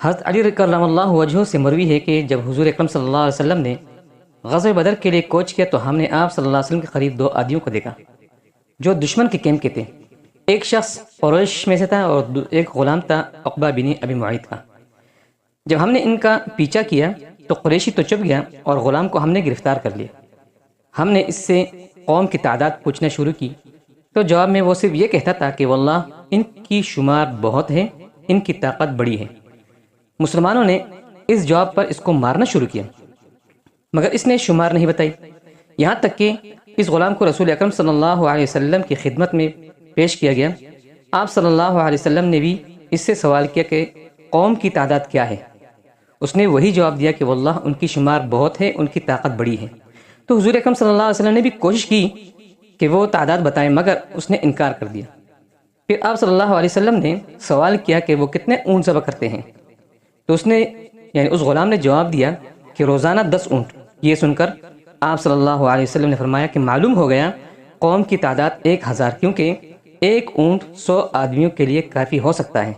حضرت علی کرم اللہ وجہہ سے مروی ہے کہ جب حضور اکرم صلی اللہ علیہ وسلم نے غزوہ بدر کے لیے کوچ کیا تو ہم نے آپ صلی اللہ علیہ وسلم کے قریب 2 آدمیوں کو دیکھا جو دشمن کے کیمپ کے تھے۔ ایک شخص قریش میں سے تھا اور ایک غلام تھا عقبہ بن ابی معیط کا۔ جب ہم نے ان کا پیچھا کیا تو قریشی تو چپ گیا اور غلام کو ہم نے گرفتار کر لیا۔ ہم نے اس سے قوم کی تعداد پوچھنا شروع کی تو جواب میں وہ صرف یہ کہتا تھا کہ واللہ ان کی شمار بہت ہے، ان کی طاقت بڑی ہے۔ مسلمانوں نے اس جواب پر اس کو مارنا شروع کیا مگر اس نے شمار نہیں بتائی، یہاں تک کہ اس غلام کو رسول اکرم صلی اللہ علیہ وسلم کی خدمت میں پیش کیا گیا۔ آپ صلی اللہ علیہ وسلم نے بھی اس سے سوال کیا کہ قوم کی تعداد کیا ہے؟ اس نے وہی جواب دیا کہ واللہ ان کی شمار بہت ہے، ان کی طاقت بڑی ہے۔ تو حضور اکرم صلی اللہ علیہ وسلم نے بھی کوشش کی کہ وہ تعداد بتائیں مگر اس نے انکار کر دیا۔ پھر آپ صلی اللہ علیہ وسلم نے سوال کیا کہ وہ کتنے اونٹ ذبح کرتے ہیں؟ تو اس نے یعنی اس غلام نے جواب دیا کہ روزانہ 10 اونٹ۔ یہ سن کر آپ صلی اللہ علیہ وسلم نے فرمایا کہ معلوم ہو گیا قوم کی تعداد 1000، کیونکہ ایک اونٹ 100 آدمیوں کے لیے کافی ہو سکتا ہے۔